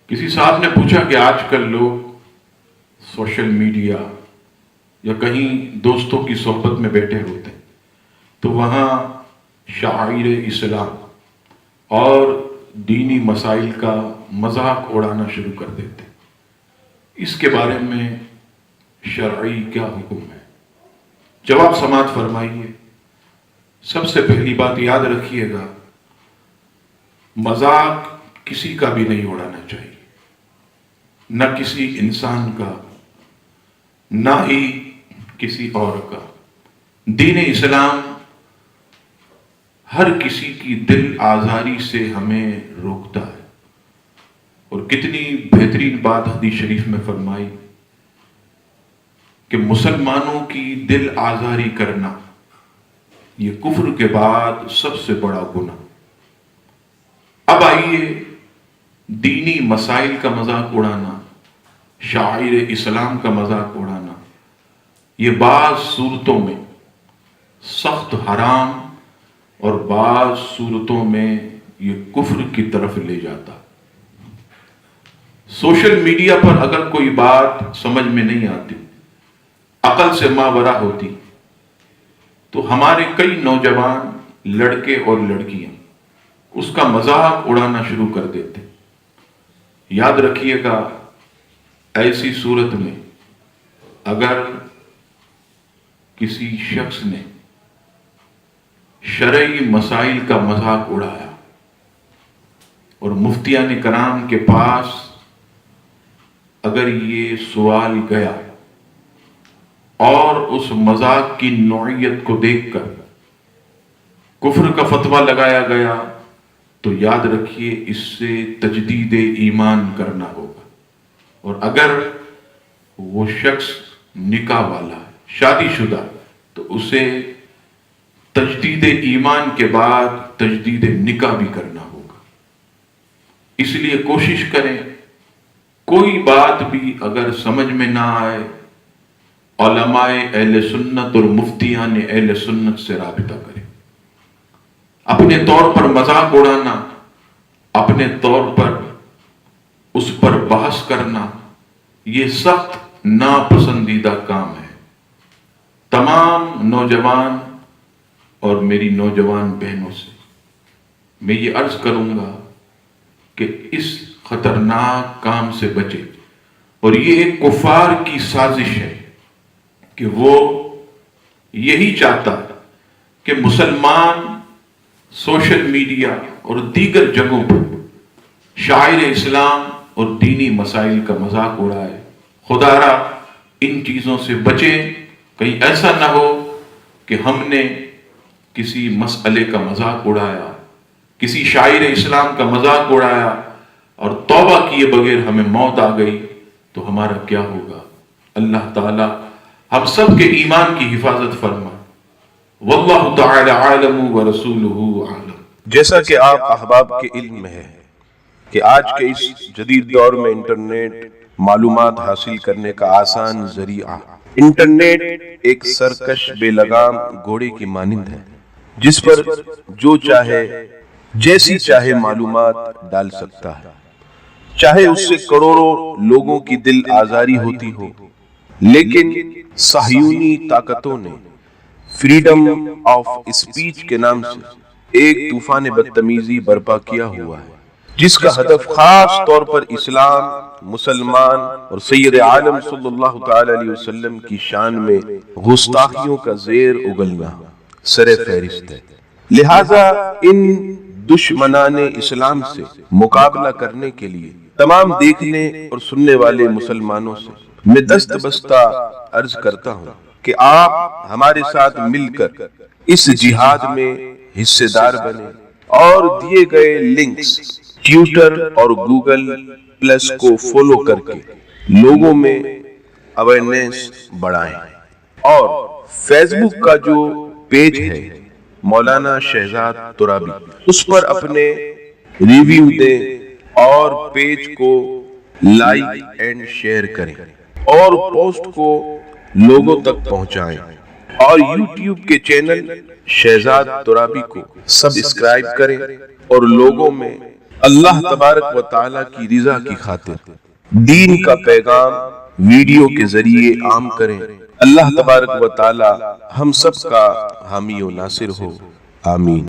کسی صاحب نے پوچھا کہ آج کل لوگ سوشل میڈیا یا کہیں دوستوں کی صحبت میں بیٹھے ہوتے ہیں تو وہاں شعائر اسلام اور دینی مسائل کا مذاق اڑانا شروع کر دیتے ہیں۔ اس کے بارے میں شرعی کیا حکم ہے؟ جواب سماعت فرمائیے۔ سب سے پہلی بات یاد رکھیے گا، مذاق کسی کا بھی نہیں اڑانا چاہیے، نہ کسی انسان کا، نہ ہی کسی اور کا۔ دین اسلام ہر کسی کی دل آزاری سے ہمیں روکتا ہے، اور کتنی بہترین بات حدیث شریف میں فرمائی کہ مسلمانوں کی دل آزاری کرنا یہ کفر کے بعد سب سے بڑا گناہ۔ اب آئیے، دینی مسائل کا مذاق اڑانا، شاعر اسلام کا مذاق اڑانا، یہ بعض صورتوں میں سخت حرام اور بعض صورتوں میں یہ کفر کی طرف لے جاتا۔ سوشل میڈیا پر اگر کوئی بات سمجھ میں نہیں آتی، عقل سے ماورا ہوتی، تو ہمارے کئی نوجوان لڑکے اور لڑکیاں اس کا مذاق اڑانا شروع کر دیتے۔ یاد رکھیے گا، ایسی صورت میں اگر کسی شخص نے شرعی مسائل کا مذاق اڑایا اور مفتیان کرام کے پاس اگر یہ سوال گیا اور اس مذاق کی نوعیت کو دیکھ کر کفر کا فتویٰ لگایا گیا، تو یاد رکھیے اس سے تجدید ایمان کرنا ہوگا۔ اور اگر وہ شخص نکاح والا ہے، شادی شدہ، تو اسے تجدید ایمان کے بعد تجدید نکاح بھی کرنا ہوگا۔ اس لیے کوشش کریں، کوئی بات بھی اگر سمجھ میں نہ آئے، علماء اہل سنت اور مفتیان اہل سنت سے رابطہ کریں۔ اپنے طور پر مذاق اڑانا، اپنے طور پر اس پر بحث کرنا، یہ سخت ناپسندیدہ کام ہے۔ تمام نوجوان اور میری نوجوان بہنوں سے میں یہ عرض کروں گا کہ اس خطرناک کام سے بچے۔ اور یہ ایک کفار کی سازش ہے کہ وہ یہی چاہتا کہ مسلمان سوشل میڈیا اور دیگر جگہوں پر شاعر اسلام اور دینی مسائل کا مذاق اڑائے۔ خدا را ان چیزوں سے بچیں، کہیں ایسا نہ ہو کہ ہم نے کسی مسئلے کا مذاق اڑایا، کسی شاعر اسلام کا مذاق اڑایا اور توبہ کیے بغیر ہمیں موت آ گئی تو ہمارا کیا ہوگا؟ اللہ تعالی ہم سب کے ایمان کی حفاظت فرمائے۔ واللہ تعالی عالم ورسولہ اعلم۔ جیسا کہ آپ احباب کے علم میں ہے کہ آج کے اس جدید دور میں انٹرنیٹ معلومات حاصل کرنے کا آسان ذریعہ۔ انٹرنیٹ ایک سرکش بے لگام گھوڑے کی مانند ہے جس پر جو چاہے جیسی چاہے معلومات ڈال سکتا ہے، چاہے اس سے کروڑوں لوگوں کی دل آزاری ہوتی ہو۔ لیکن صہیونی طاقتوں نے فریڈم آف اسپیچ کے نام سے ایک طوفان بدتمیزی برپا کیا ہوا ہے، جس کا ہدف خاص طور پر اسلام، مسلمان اور سید عالم صلی اللہ تعالی علیہ وسلم کی شان میں گستاخیوں کا زیر اگلنا سر فہرست ہے۔ لہذا ان دشمنان اسلام سے مقابلہ کرنے کے لیے تمام دیکھنے اور سننے والے مسلمانوں سے میں دست بستہ عرض کرتا ہوں کہ آپ ہمارے ساتھ مل کر اس جہاد میں حصے دار بنیں اور دیے گئے لنکس ٹویٹر اور گوگل پلس کو فالو کر کے لوگوں میں اویئرنیس بڑھائیں، اور فیس بک کا جو پیج ہے مولانا شہزاد ترابی، اس پر اپنے ریویو دیں اور پیج کو لائک اینڈ شیئر کریں اور پوسٹ کو لوگوں تک پہنچائیں، اور یوٹیوب کے چینل شہزاد ترابی کو سبسکرائب کریں اور لوگوں میں اللہ تبارک و تعالیٰ کی رضا کی خاطر دین کا پیغام ویڈیو کے ذریعے عام کریں۔ اللہ تبارک و تعالیٰ ہم سب کا حامی و ناصر ہو، آمین۔